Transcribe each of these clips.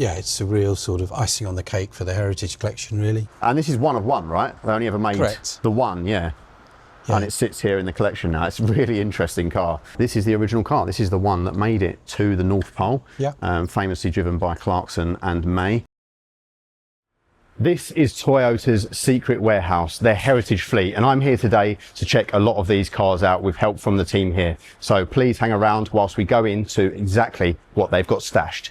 Yeah, it's a real sort of icing on the cake for the heritage collection, really. And this is one of one, right? They only ever made the one, yeah. And it sits here in the collection now. It's a really interesting car. This is the original car. This is the one that made it to the North Pole, famously driven by Clarkson and May. This is Toyota's secret warehouse, their heritage fleet, and I'm here today to check a lot of these cars out with help from the team here. So please hang around whilst we go into exactly what they've got stashed.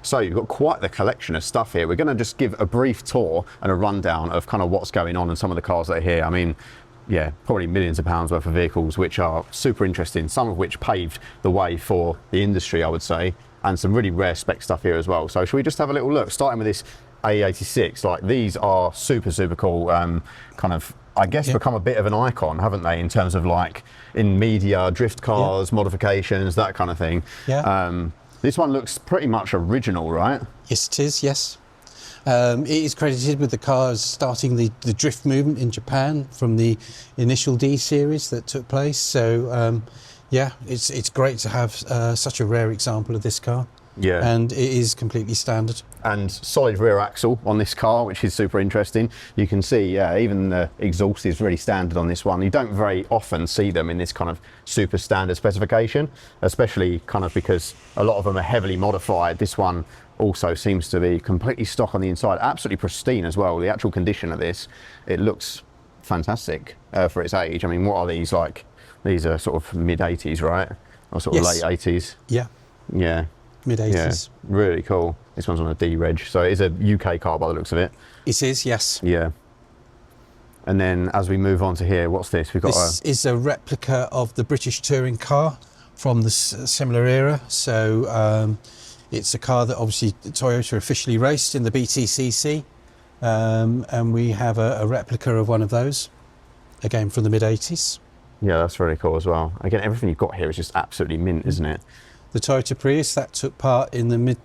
So you've got quite the collection of stuff here. We're going to just give a brief tour and a rundown of kind of what's going on and some of the cars that are here. I mean, yeah, probably millions of pounds worth of vehicles, which are super interesting, some of which paved the way for the industry, I would say, and some really rare spec stuff here as well. So should we just have a little look, starting with this A86? Like, these are super cool, kind of, I guess, become a bit of an icon, haven't they, in terms of like in media, drift cars, modifications, that kind of thing. This one looks pretty much original, right? Yes, it is, yes. It is credited with the cars starting the drift movement in Japan from the initial D series that took place. So yeah, it's great to have such a rare example of this car. Yeah. And it is completely standard. And solid rear axle on this car, which is super interesting. You can see, yeah, even the exhaust is really standard on this one. You don't very often see them in this kind of super standard specification, especially kind of because a lot of them are heavily modified. This one also seems to be completely stock on the inside, absolutely pristine as well. The actual condition of this, it looks fantastic for its age. I mean, what are these like? These are sort of mid-80s, right? Or sort of late 80s? Yeah. Yeah. Mid-80s. Yeah, really cool. This one's on a D reg, so it is a UK car by the looks of it. It is, yes. Yeah. And then as we move on to here, what's this? We've got this is a replica of the British touring car from the similar era. So it's a car that obviously Toyota officially raced in the BTCC, and we have a replica of one of those, again from the mid-80s. Yeah, that's really cool as well. Again, everything you've got here is just absolutely mint, isn't it? The Toyota Prius that took part in the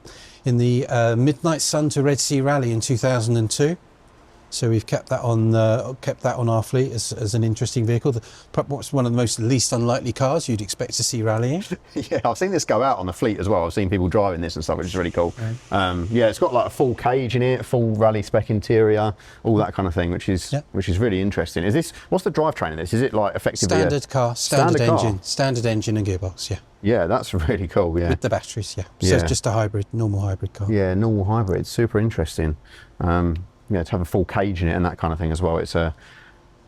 Midnight Sun to Red Sea Rally in 2002. So we've kept that on our fleet as an interesting vehicle. Perhaps one of the most least unlikely cars you'd expect to see rallying. Yeah, I've seen this go out on the fleet as well. I've seen people driving this and stuff, which is really cool. Right. Yeah, it's got like a full cage in it, full rally spec interior, all that kind of thing, which is really interesting. Is this, what's the drivetrain in this? Is it like effectively standard car, standard engine, standard engine and gearbox? Yeah. Yeah, that's really cool. Yeah. With the batteries, yeah. So it's just a hybrid, normal hybrid car. Yeah, normal hybrid, super interesting. Yeah, to have a full cage in it and that kind of thing as well. It's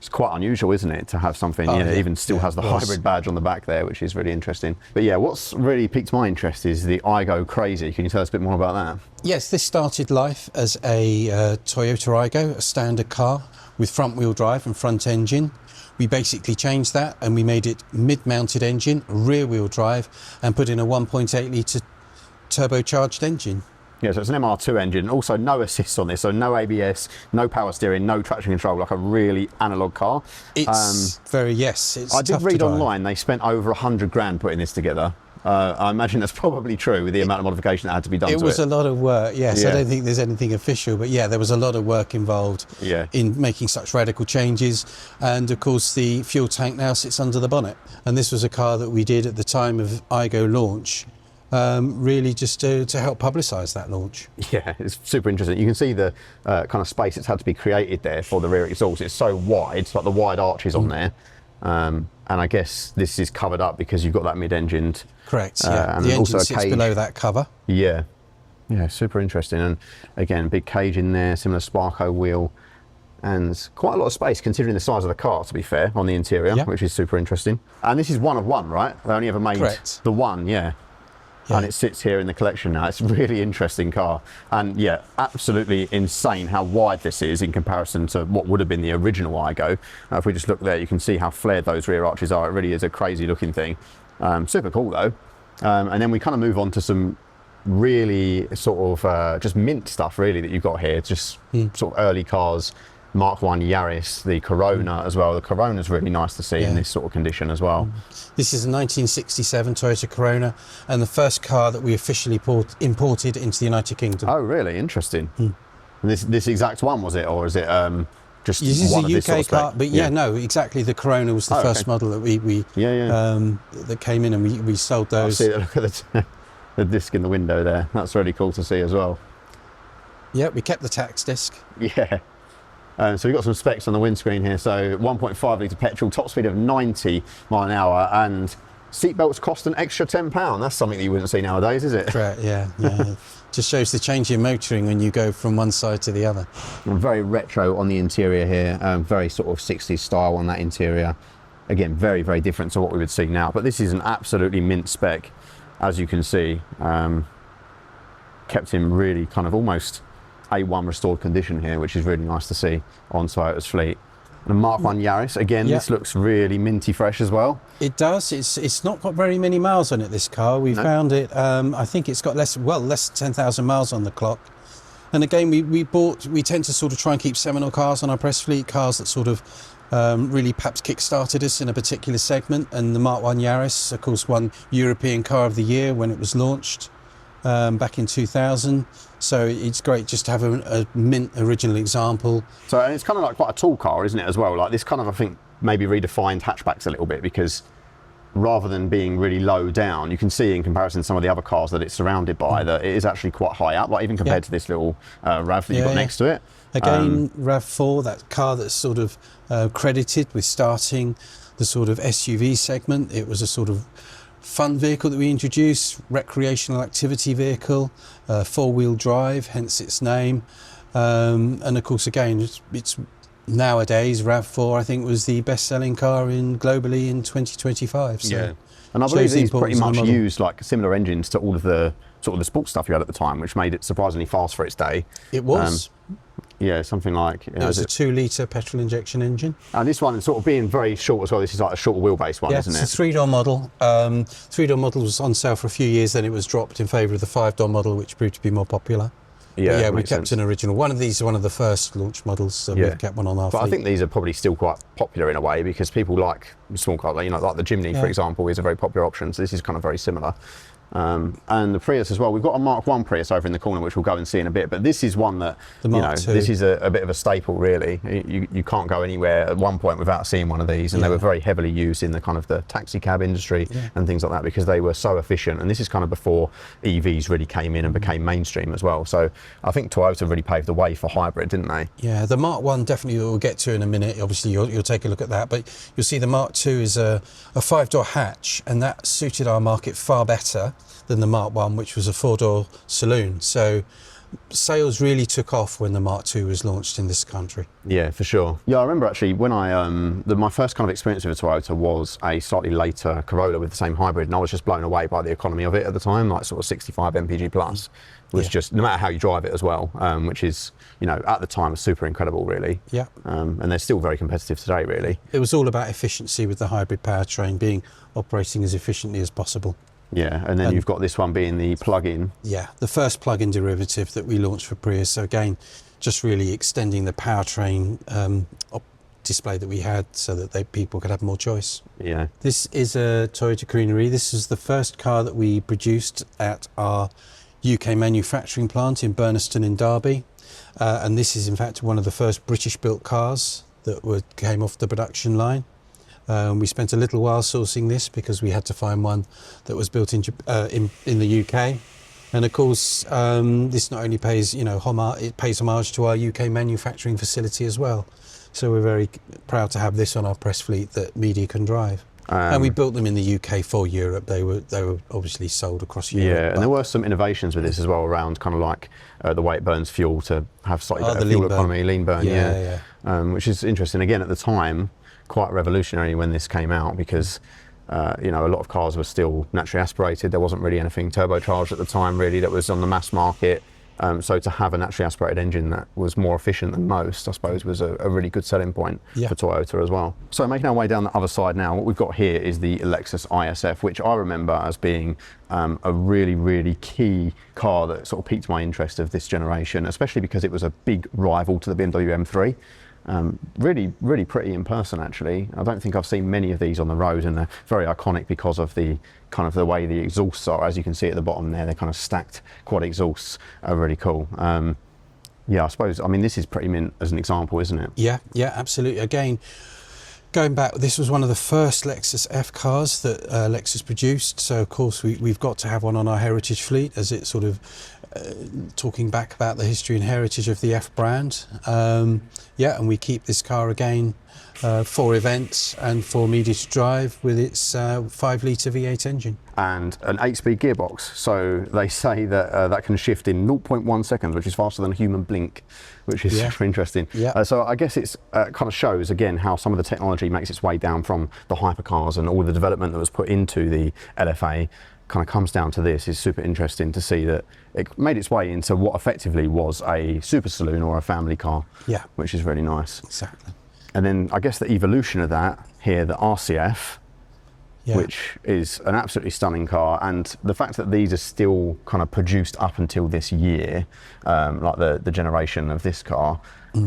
quite unusual, isn't it, to have something, you know, even still has the hybrid badge on the back there, which is really interesting. But yeah, what's really piqued my interest is the Aygo Crazy. Can you tell us a bit more about that? Yes, this started life as a Toyota Aygo, a standard car with front wheel drive and front engine. We basically changed that and we made it mid-mounted engine, rear wheel drive, and put in a 1.8 litre turbocharged engine. Yeah, so it's an MR2 engine, also no assist on this, so no ABS, no power steering, no traction control, like a really analog car. It's it's I did read online they spent over 100 grand putting this together. I imagine that's probably true with the amount of modification that had to be done to it. It was a lot of work, yes. I don't think there's anything official, but yeah, there was a lot of work involved in making such radical changes. And of course, the fuel tank now sits under the bonnet. And this was a car that we did at the time of Aygo launch, really just to help publicise that launch. Yeah, it's super interesting. You can see the kind of space that's had to be created there for the rear exhaust. It's so wide, it's like the wide arches on there. And I guess this is covered up because you've got that mid-engined. Correct, yeah. And the engine sits below that cover. Yeah, yeah, super interesting. And again, big cage in there, similar Sparco wheel, and quite a lot of space considering the size of the car, to be fair, on the interior, which is super interesting. And this is one of one, right? They only ever made the one, and it sits here in the collection now. It's a really interesting car, and yeah, absolutely insane how wide this is in comparison to what would have been the original Aygo. If we just look there, you can see how flared those rear arches are. It really is a crazy looking thing. Super cool though. And then we kind of move on to some really sort of just mint stuff really that you've got here, just sort of early cars. Mark I Yaris, the Corona as well. The Corona's really nice to see in this sort of condition as well. This is a 1967 Toyota Corona and the first car that we officially imported into the United Kingdom. Oh, really? Interesting. And this exact one, was it? Or is it just this one is of this a UK sort of car, but no, exactly. The Corona was the first model that we that came in, and we sold those. Look at the disc in the window there. That's really cool to see as well. Yeah, we kept the tax disc. Yeah. So we've got some specs on the windscreen here. So 1.5 litre petrol, top speed of 90 mile an hour, and seatbelts cost an extra £10. That's something that you wouldn't see nowadays, is it? Correct, yeah. Just shows the change in motoring when you go from one side to the other. And very retro on the interior here, very sort of 60s style on that interior. Again, very, very different to what we would see now. But this is an absolutely mint spec, as you can see. Kept in really kind of almost A1 restored condition here, which is really nice to see on Toyota's fleet. And a Mark 1 Yaris, again, this looks really minty fresh as well. It does. It's not got very many miles on it, this car. We found it, I think it's got less than 10,000 miles on the clock. And again, we tend to sort of try and keep seminal cars on our press fleet, cars that sort of really perhaps kick-started us in a particular segment. And the Mark 1 Yaris, of course, won European Car of the Year when it was launched back in 2000. So it's great just to have a mint original example. So and it's kind of like quite a tall car, isn't it, as well? Like this kind of, I think, maybe redefined hatchbacks a little bit, because rather than being really low down, you can see in comparison to some of the other cars that it's surrounded by that it is actually quite high up, like even compared to this little RAV that you've got next to it. Again, RAV4, that car that's sort of credited with starting the sort of SUV segment. It was a sort of fun vehicle that we introduced, recreational activity vehicle, four-wheel drive, hence its name. And of course, again, it's nowadays RAV4, I think, was the best-selling car globally in 2025. So yeah, and I believe these pretty much used like similar engines to all of the sort of the sports stuff you had at the time, which made it surprisingly fast for its day. It was. Yeah, something like... It was a 2-litre petrol injection engine. And this one is sort of being very short as well. This is like a shorter wheelbase one, isn't it? It's a 3-door model. 3-door model was on sale for a few years, then it was dropped in favour of the 5-door model, which proved to be more popular. Yeah, we kept an original. One of these is one of the first launch models, so we've kept one on our fleet. I think these are probably still quite popular in a way, because people like small cars, like the Jimny, for example, is a very popular option. So this is kind of very similar. And the Prius as well. We've got a Mark 1 Prius over in the corner, which we'll go and see in a bit. But this is one that, this is a bit of a staple, really. You can't go anywhere at one point without seeing one of these. And they were very heavily used in the kind of the taxi cab industry and things like that, because they were so efficient. And this is kind of before EVs really came in and became mainstream as well. So I think Toyota really paved the way for hybrid, didn't they? Yeah, the Mark 1 definitely we'll get to in a minute. Obviously, you'll take a look at that. But you'll see the Mark 2 is a 5-door hatch, and that suited our market far better than the Mark 1, which was a 4-door saloon. So sales really took off when the Mark 2 was launched in this country. Yeah, for sure. Yeah, I remember actually when my first kind of experience with a Toyota was a slightly later Corolla with the same hybrid, and I was just blown away by the economy of it at the time, like sort of 65 mpg plus. Was just, no matter how you drive it as well, which is, at the time was super incredible, really. Yeah. And they're still very competitive today, really. It was all about efficiency with the hybrid powertrain operating as efficiently as possible. Yeah, and then you've got this one being the plug-in. Yeah, the first plug-in derivative that we launched for Prius. So again, just really extending the powertrain display that we had so that people could have more choice. Yeah. This is a Toyota Greenery. This is the first car that we produced at our UK manufacturing plant in Burniston in Derby. And this is in fact one of the first British-built cars that came off the production line. We spent a little while sourcing this because we had to find one that was built in the UK. And of course, this not only pays, it pays homage to our UK manufacturing facility as well. So we're very proud to have this on our press fleet that media can drive. And we built them in the UK for Europe. They were obviously sold across Europe. Yeah, and there were some innovations with this as well around kind of like the way it burns fuel to have slightly better fuel economy, lean burn. Which is interesting. Again, at the time, quite revolutionary when this came out, because a lot of cars were still naturally aspirated. There wasn't really anything turbocharged at the time, really, that was on the mass market. So to have a naturally aspirated engine that was more efficient than most, I suppose, was a really good selling point for Toyota as well. So making our way down the other side now, what we've got here is the Lexus ISF, which I remember as being a really, really key car that sort of piqued my interest of this generation, especially because it was a big rival to the BMW M3. Really, really pretty in person, actually. I don't think I've seen many of these on the road, and they're very iconic because of the kind of the way the exhausts are. As you can see at the bottom there, they're kind of stacked quad exhausts are really cool. Yeah, I suppose, this is pretty mint as an example, isn't it? Yeah, absolutely. Again, going back, this was one of the first Lexus F cars that Lexus produced. So of course we've got to have one on our heritage fleet, as it sort of talking back about the history and heritage of the F brand. Yeah, and we keep this car again for events and for media to drive with its 5-litre V8 engine. And an 8-speed gearbox. So they say that that can shift in 0.1 seconds, which is faster than a human blink, which is super interesting. Yeah. So I guess it's kind of shows again how some of the technology makes its way down from the hypercars, and all the development that was put into the LFA kind of comes down to this. Is super interesting to see that it made its way into what effectively was a super saloon or a family car. Yeah. Which is really nice. Exactly. And then I guess the evolution of that here, the RC F, yeah. which is an absolutely stunning car, and the fact that these are still kind of produced up until this year, like the generation of this car,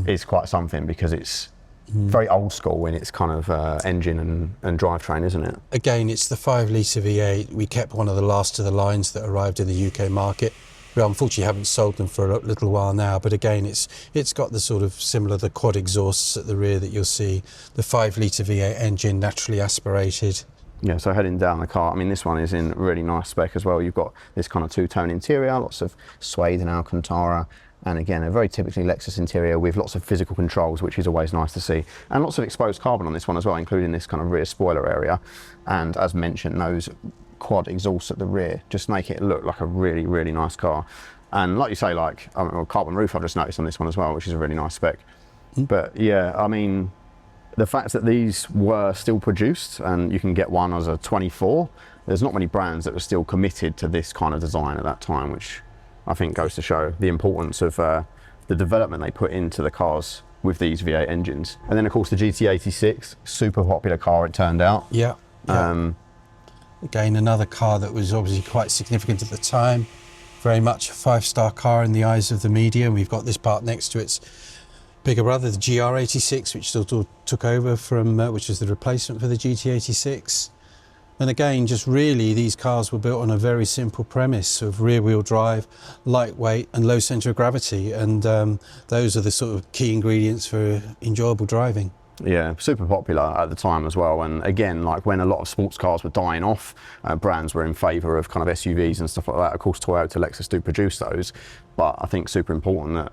is quite something, because it's very old school in its kind of engine and drivetrain, isn't it? Again, it's the 5-litre V8. We kept one of the last of the lines that arrived in the UK market. We unfortunately haven't sold them for a little while now, but again, it's got the sort of similar, the quad exhausts at the rear that you'll see, the 5-litre V8 engine, naturally aspirated. Yeah, so heading down the car, I mean, this one is in really nice spec as well. You've got this kind of two-tone interior, lots of suede and Alcantara, and again, a very typically Lexus interior with lots of physical controls, which is always nice to see. And lots of exposed carbon on this one as well, including this kind of rear spoiler area. And as mentioned, those quad exhausts at the rear just make it look like a really, really nice car. And like you say, like carbon roof I've just noticed on this one as well, which is a really nice spec. But yeah, I mean, the fact that these were still produced and you can get one as a 24, there's not many brands that were still committed to this kind of design at that time, which I think goes to show the importance of the development they put into the cars with these V8 engines. And then of course the GT86, super popular car it turned out. Yeah. Again, another car that was obviously quite significant at the time, very much a 5-star car in the eyes of the media. And we've got this part next to its bigger brother, the GR86, which still took over from, which was the replacement for the GT86. And again, just really, these cars were built on a very simple premise of rear-wheel drive, lightweight and low centre of gravity. And those are the sort of key ingredients for enjoyable driving. Yeah, super popular at the time as well. And again, like when a lot of sports cars were dying off, brands were in favour of kind of SUVs and stuff like that. Of course, Toyota, Lexus do produce those, but I think super important that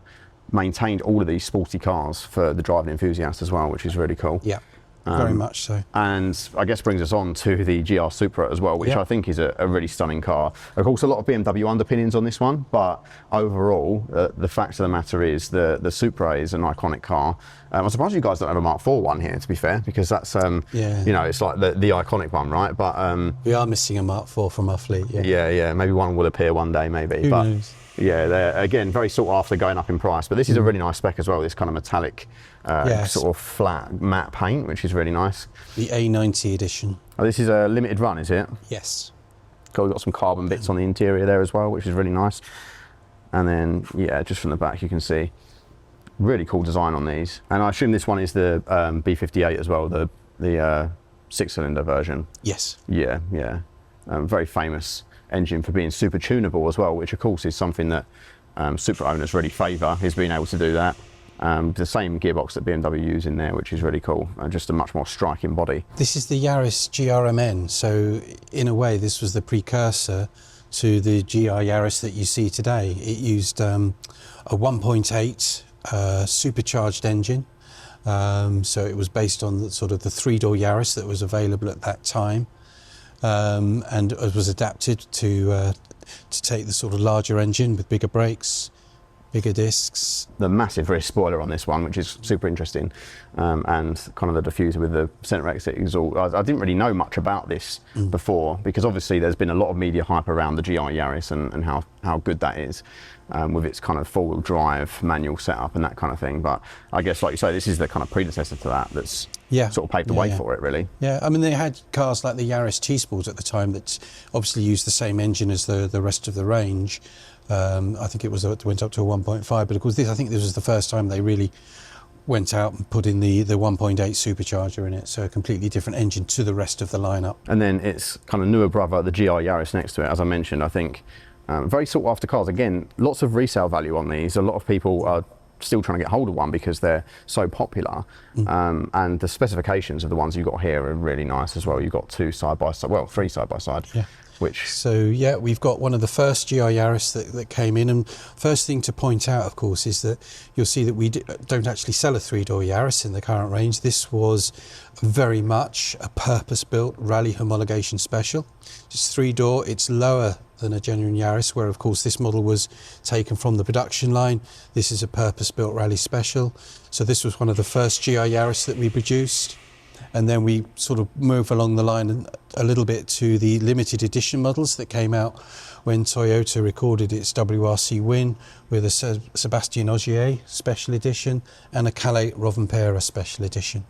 maintained all of these sporty cars for the driving enthusiast as well, which is really cool. Yeah. Very much so. And I guess brings us on to the GR Supra as well, which I think is a really stunning car. Of course, a lot of BMW underpinnings on this one, but overall, the fact of the matter is the Supra is an iconic car. I'm surprised you guys don't have a Mark IV one here, to be fair, because that's, you know, it's like the iconic one, right? But we are missing a Mark IV from our fleet, yeah, maybe one will appear one day, maybe. Who knows? Yeah, they're, again, very sought after, going up in price. But this is a really nice spec as well, this kind of metallic, sort of flat matte paint, which is really nice. The A90 edition. Oh, this is a limited run, is it? Yes. We've got some carbon bits on the interior there as well, which is really nice. And then, yeah, just from the back you can see, really cool design on these. And I assume this one is the B58 as well, the 6-cylinder version. Yes. Yeah. Very famous engine for being super tunable as well, which of course is something that Supra owners really favour, is being able to do that. The same gearbox that BMW use in there, which is really cool, just a much more striking body. This is the Yaris GRMN, so in a way this was the precursor to the GR Yaris that you see today. It used a 1.8 supercharged engine, so it was based on the 3-door Yaris that was available at that time. And it was adapted to take the sort of larger engine with bigger brakes, bigger discs. The massive rear spoiler on this one, which is super interesting, and kind of the diffuser with the centre exit exhaust. I didn't really know much about this before, because obviously there's been a lot of media hype around the GR Yaris and how good that is, with its kind of 4-wheel drive manual setup and that kind of thing. But I guess, like you say, this is the kind of predecessor to that that's sort of paved the way for it, really. Yeah, I mean, they had cars like the Yaris T-Sport at the time that obviously used the same engine as the rest of the range. I think it went up to a 1.5, but of course I think this was the first time they really went out and put in the 1.8 supercharger in it, so a completely different engine to the rest of the lineup. And then its kind of newer brother, the GR Yaris next to it, as I mentioned, I think very sought after cars. Again, lots of resale value on these. A lot of people are still trying to get hold of one because they're so popular, and the specifications of the ones you've got here are really nice as well. You've got 2 side by side, well, 3 side by side. Yeah. So yeah, we've got one of the first GR Yaris that came in, and first thing to point out, of course, is that you'll see that we don't actually sell a 3-door Yaris in the current range. This was very much a purpose-built rally homologation special. It's 3-door, it's lower than a genuine Yaris, where of course this model was taken from the production line. This is a purpose-built rally special. So this was one of the first GR Yaris that we produced. And then we sort of move along the line a little bit to the limited edition models that came out when Toyota recorded its WRC win, with a Sébastien Ogier special edition and a Calais Rovanpera special edition.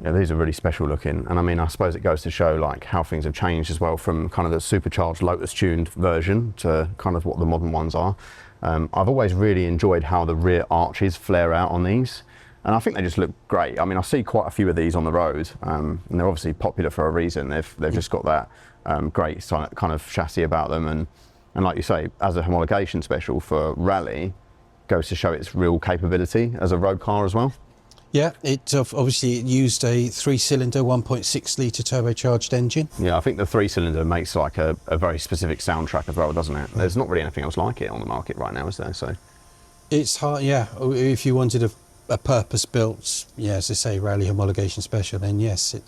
Yeah, these are really special looking, and I mean, I suppose it goes to show like how things have changed as well, from kind of the supercharged Lotus tuned version to kind of what the modern ones are. I've always really enjoyed how the rear arches flare out on these. And I think they just look great. I mean, I see quite a few of these on the road, and they're obviously popular for a reason. They've just got that great kind of chassis about them, and like you say, as a homologation special for rally, goes to show its real capability as a road car as well. Yeah, it obviously used a 3-cylinder 1.6 litre turbocharged engine. Yeah, I think the 3-cylinder makes like a very specific soundtrack as well, doesn't it? There's not really anything else like it on the market right now, is there? So it's hard, yeah. If you wanted a purpose-built, yeah, as I say, rally homologation special, then yes, it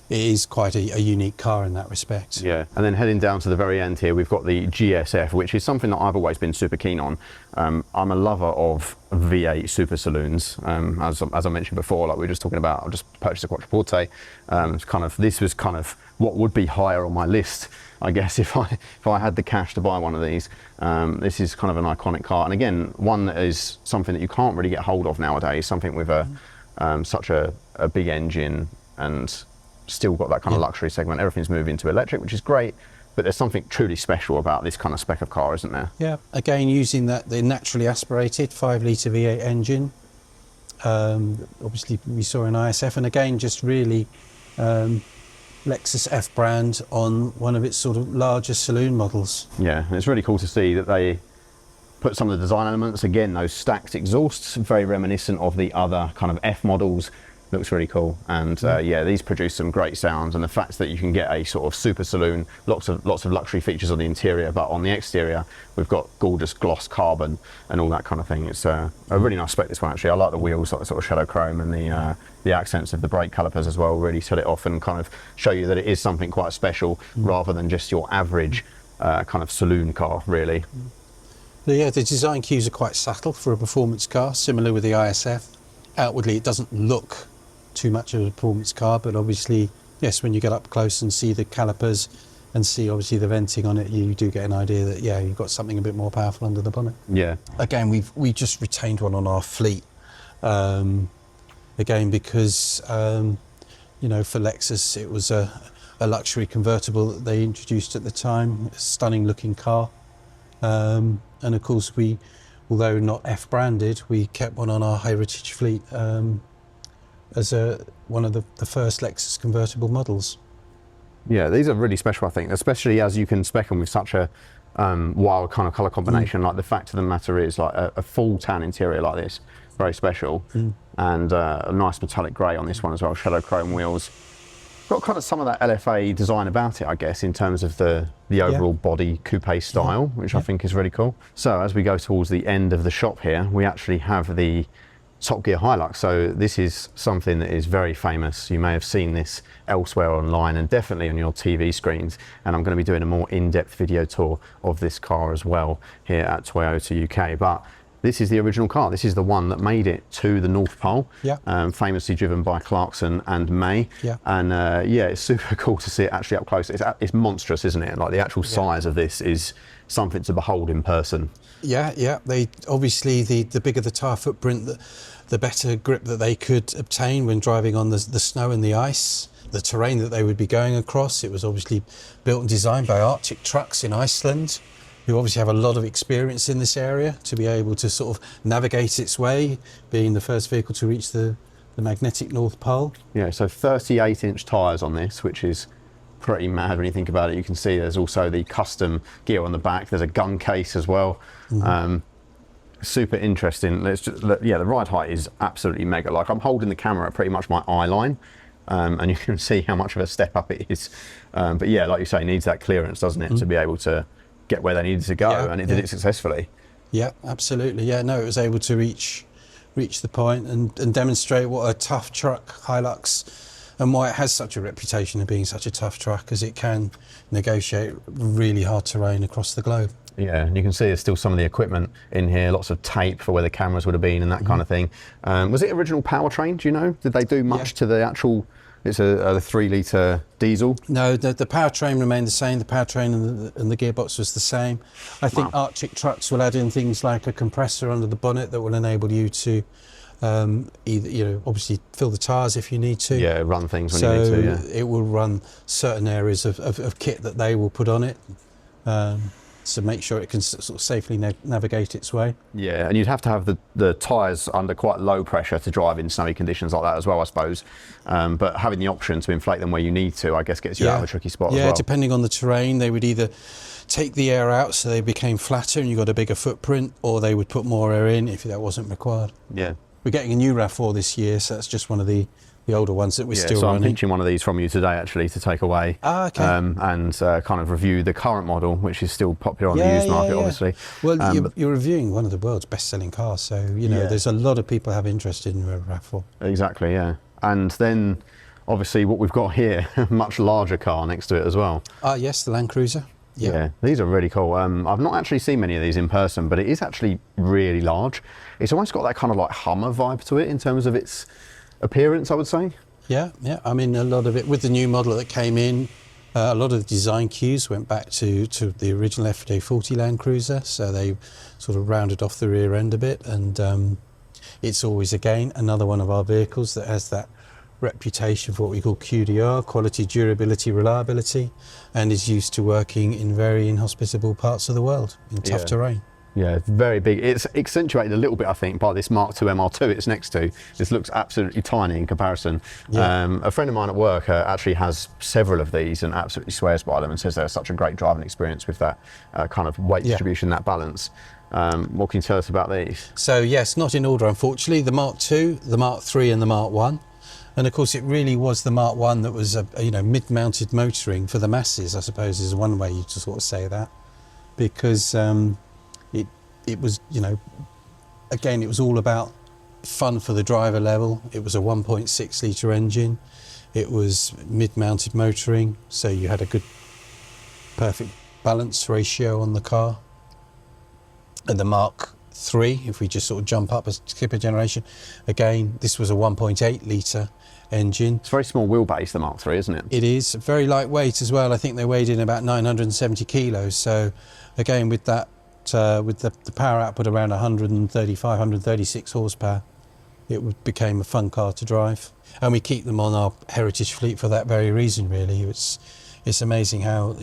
is quite a unique car in that respect. Yeah, and then heading down to the very end here, we've got the GSF, which is something that I've always been super keen on. I'm a lover of V8 super saloons. As I mentioned before, like we were just talking about, I just purchased a Quattroporte. This was kind of what would be higher on my list, I guess, if I had the cash to buy one of these. This is kind of an iconic car, and again, one that is something that you can't really get hold of nowadays. Something with such a big engine and still got that kind of luxury segment. Everything's moving to electric, which is great, but there's something truly special about this kind of spec of car, isn't there? Yeah, again, using the naturally aspirated 5-litre V8 engine. Obviously we saw an ISF, and again, just really Lexus F brand on one of its sort of larger saloon models. Yeah, and it's really cool to see that they put some of the design elements, again, those stacked exhausts, very reminiscent of the other kind of F models. Looks really cool, and yeah, these produce some great sounds, and the fact that you can get a sort of super saloon, lots of luxury features on the interior, but on the exterior we've got gorgeous gloss carbon and all that kind of thing. It's a really nice spec, this one actually. I like the wheels, like the sort of shadow chrome, and the accents of the brake calipers as well really set it off and kind of show you that it is something quite special, rather than just your average kind of saloon car, really. Yeah, the design cues are quite subtle for a performance car, similar with the ISF. Outwardly it doesn't look too much of a performance car, but obviously, yes, when you get up close and see the calipers and see obviously the venting on it, you do get an idea that, yeah, you've got something a bit more powerful under the bonnet. Yeah. Again, we just retained one on our fleet. Again, because, you know, for Lexus, it was a luxury convertible that they introduced at the time, a stunning looking car. And of course, although not F branded, we kept one on our heritage fleet as one of the first Lexus convertible models. Yeah, these are really special, I think, especially as you can spec them with such a wild kind of colour combination. Like, the fact of the matter is, like a full tan interior like this, very special, and a nice metallic grey on this one as well, shadow chrome wheels. Got kind of some of that LFA design about it, I guess, in terms of the overall body coupe style, which I think is really cool. So as we go towards the end of the shop here, we actually have the Top Gear Hilux. So this is something that is very famous. You may have seen this elsewhere online, and definitely on your TV screens, and I'm going to be doing a more in-depth video tour of this car as well here at Toyota UK. But this is the original car. This is the one that made it to the North Pole, famously driven by Clarkson and May. And yeah, it's super cool to see it actually up close. It's monstrous, isn't it? Like, the actual size of this is something to behold in person. Yeah. They obviously, the bigger the tyre footprint, the better grip that they could obtain when driving on the snow and the ice, the terrain that they would be going across. It was obviously built and designed by Arctic Trucks in Iceland, who obviously have a lot of experience in this area, to be able to sort of navigate its way, being the first vehicle to reach the magnetic North Pole. Yeah, so 38-inch tyres on this, which is pretty mad when you think about it. You can see there's also the custom gear on the back. There's a gun case as well. Super interesting. The ride height is absolutely mega. Like, I'm holding the camera at pretty much my eye line, and you can see how much of a step up it is. But yeah, like you say, it needs that clearance, doesn't it, to be able to get where they needed to go, and it did it successfully. Yeah, absolutely. Yeah, no, it was able to reach the point and demonstrate what a tough truck Hilux, and why it has such a reputation of being such a tough truck, as it can negotiate really hard terrain across the globe. Yeah, and you can see there's still some of the equipment in here, lots of tape for where the cameras would have been and that kind of thing. Was it original powertrain, do you know? Did they do much to the actual, it's a 3-litre diesel? No, the powertrain remained the same. The powertrain and the gearbox was the same. I think Arctic trucks will add in things like a compressor under the bonnet that will enable you to either, obviously fill the tyres if you need to. Yeah, run things when you need to, yeah. It will run certain areas of kit that they will put on it. To make sure it can sort of safely navigate its way. Yeah, and you'd have to have the tyres under quite low pressure to drive in snowy conditions like that as well, I suppose. But having the option to inflate them where you need to, I guess, gets you out of a tricky spot as well. Yeah, depending on the terrain, they would either take the air out so they became flatter and you got a bigger footprint, or they would put more air in if that wasn't required. Yeah. We're getting a new RAV4 this year, so that's just one of the older ones that we're still so running. I'm pinching one of these from you today, actually, to take away. Okay. And kind of review the current model, which is still popular on the used market, obviously. Well, you're reviewing one of the world's best-selling cars, so, there's a lot of people have interested in a RAV4. Exactly, yeah. And then, obviously, what we've got here, a much larger car next to it as well. Yes, the Land Cruiser. Yeah, these are really cool. I've not actually seen many of these in person, but it is actually really large. It's almost got that kind of like Hummer vibe to it in terms of its appearance, I would say. Yeah. I mean, a lot of it with the new model that came in, a lot of the design cues went back to the original FJ40 Land Cruiser, so they sort of rounded off the rear end a bit, and it's always, again, another one of our vehicles that has that reputation for what we call QDR, quality, durability, reliability, and is used to working in very inhospitable parts of the world, in tough terrain. Yeah, it's very big. It's accentuated a little bit, I think, by this Mark II MR2 it's next to. This looks absolutely tiny in comparison. Yeah. A friend of mine at work actually has several of these and absolutely swears by them and says they're such a great driving experience with that kind of weight distribution, that balance. What can you tell us about these? So yes, not in order, unfortunately. The Mark II, the Mark III and the Mark I. And of course, it really was the Mark I that was, mid-mounted motoring for the masses, I suppose, is one way to sort of say that. Because it was, again, it was all about fun for the driver level. It was a 1.6 litre engine. It was mid-mounted motoring, so you had a good, perfect balance ratio on the car. And the Mark III, if we just sort of jump up, skip a generation, again, this was a 1.8 litre engine. It's a very small wheelbase, the Mark III, isn't it? It is very lightweight as well. I think they weighed in about 970 kilos. So again, with that, with the power output around 135, 136 horsepower, it became a fun car to drive. And we keep them on our heritage fleet for that very reason, really. It's amazing how,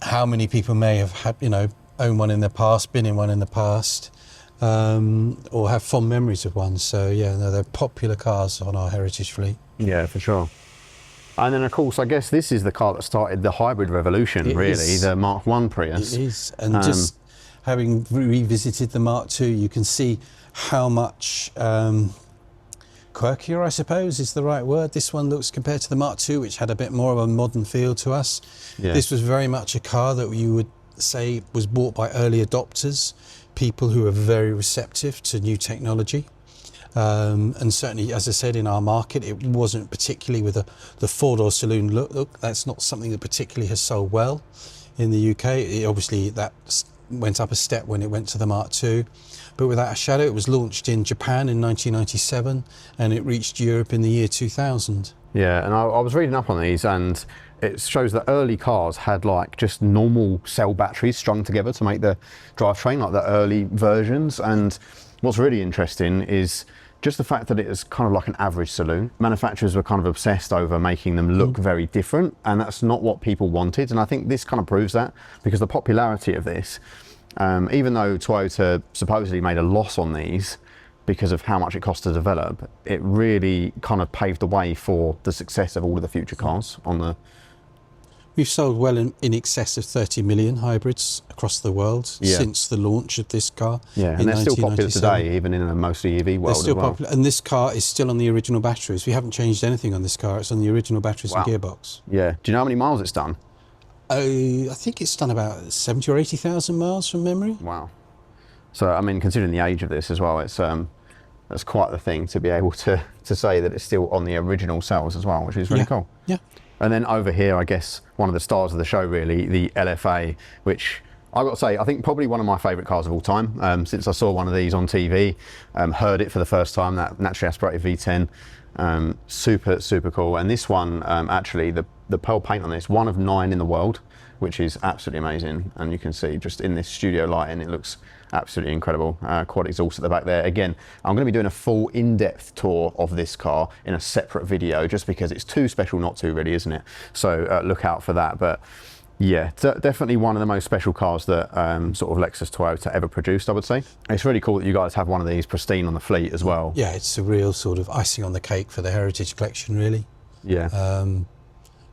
how many people may have had, owned one in the past, been in one in the past, or have fond memories of one. So yeah, no, they're popular cars on our heritage fleet. Yeah, for sure. And then, of course, I guess this is the car that started the hybrid revolution, the Mark I Prius. It is. And just having revisited the Mark II, you can see how much quirkier, I suppose, is the right word, this one looks compared to the Mark II, which had a bit more of a modern feel to us. Yeah. This was very much a car that you would say was bought by early adopters, people who are very receptive to new technology. And certainly, as I said, in our market, it wasn't particularly with the four-door saloon look. That's not something that particularly has sold well in the UK. Obviously, that went up a step when it went to the Mark II. But without a shadow, it was launched in Japan in 1997, and it reached Europe in the year 2000. Yeah, and I was reading up on these, and it shows that early cars had like just normal cell batteries strung together to make the drivetrain, like the early versions. And what's really interesting is just the fact that it is kind of like an average saloon. Manufacturers were kind of obsessed over making them look very different, and that's not what people wanted. And I think this kind of proves that, because the popularity of this, even though Toyota supposedly made a loss on these because of how much it cost to develop, it really kind of paved the way for the success of all of the future cars on the... We've sold well in excess of 30 million hybrids across the world since the launch of this car. Yeah, and they're still popular today, even in a mostly EV world. They're still popular, and this car is still on the original batteries. We haven't changed anything on this car. It's on the original batteries and gearbox. Yeah. Do you know how many miles it's done? I think it's done about 70 or 80,000 miles from memory. Wow. So, I mean, considering the age of this as well, it's that's quite the thing to be able to say that it's still on the original cells as well, which is really cool. Yeah. And then over here, I guess, one of the stars of the show, really, the LFA, which I've got to say, I think probably one of my favourite cars of all time. Since I saw one of these on TV, heard it for the first time, that naturally aspirated V10, super cool. And this one, actually, the pearl paint on this, one of 9 in the world, which is absolutely amazing. And you can see just in this studio lighting, it looks absolutely incredible. Quad exhaust at the back there. Again, I'm going to be doing a full in-depth tour of this car in a separate video, just because it's too special not to, really, isn't it? So look out for that. But yeah, definitely one of the most special cars that sort of Lexus Toyota ever produced, I would say. It's really cool that you guys have one of these pristine on the fleet as well. Yeah, it's a real sort of icing on the cake for the Heritage Collection, really. Yeah.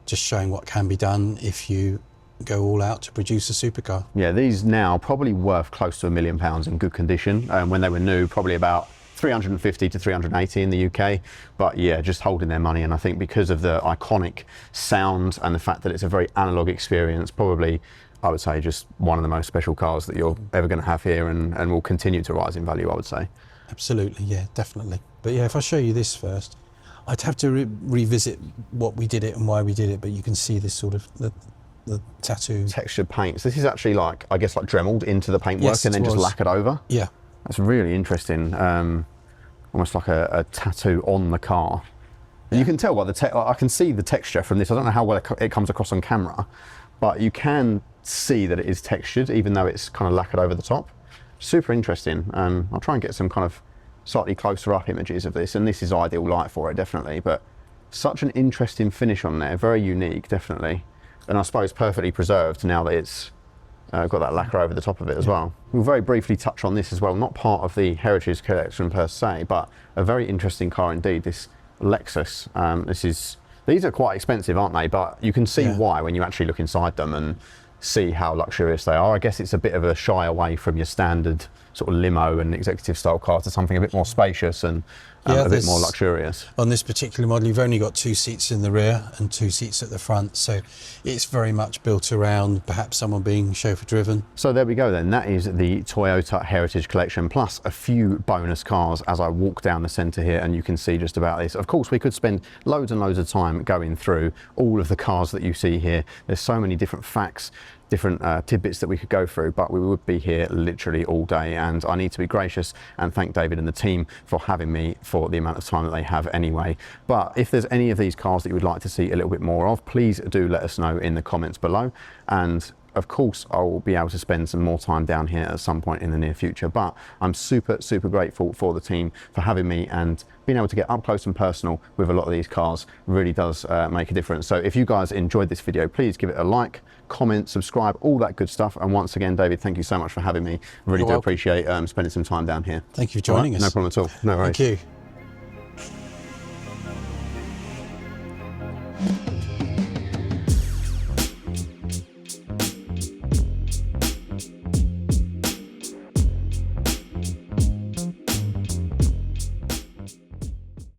Just showing what can be done if you go all out to produce a supercar. Yeah, these now probably worth close to £1 million in good condition. When they were new, probably about 350 to 380 in the UK. But yeah, just holding their money. And I think because of the iconic sound and the fact that it's a very analog experience, probably, I would say, just one of the most special cars that you're ever going to have here, and will continue to rise in value, I would say. Absolutely, yeah, definitely. But yeah, if I show you this first, I'd have to revisit what we did it and why we did it, but you can see this sort of the tattoo. Textured paints. This is actually like, I guess, like dremeled into the paintwork and then just lacquered over. Yeah. That's really interesting. Almost like a tattoo on the car. And you can tell by I can see the texture from this. I don't know how well it comes across on camera, but you can see that it is textured, even though it's kind of lacquered over the top. Super interesting. I'll try and get some kind of slightly closer up images of this, and this is ideal light for it, definitely. But such an interesting finish on there, very unique, definitely. And I suppose perfectly preserved now that it's got that lacquer over the top of it as well. We'll very briefly touch on this as well, not part of the Heritage Collection per se, but a very interesting car indeed, this Lexus. These are quite expensive, aren't they? But you can see why when you actually look inside them and see how luxurious they are. I guess it's a bit of a shy away from your standard sort of limo and executive style car to something a bit more spacious and a bit more luxurious. On this particular model, you've only got 2 seats in the rear and 2 seats at the front, so it's very much built around perhaps someone being chauffeur driven. So there we go then, that is the Toyota Heritage Collection, plus a few bonus cars as I walk down the centre here, and you can see just about this. Of course, we could spend loads and loads of time going through all of the cars that you see here. There's so many different facts, different tidbits that we could go through, but we would be here literally all day, and I need to be gracious and thank David and the team for having me for the amount of time that they have anyway. But if there's any of these cars that you would like to see a little bit more of, please do let us know in the comments below, and of course I will be able to spend some more time down here at some point in the near future. But I'm super grateful for the team for having me, and being able to get up close and personal with a lot of these cars really does make a difference. So if you guys enjoyed this video, please give it a like, comment, subscribe, all that good stuff. And once again, David, thank you so much for having me. Really do appreciate spending some time down here. Thank you for joining us. No problem at all. No worries. Thank you.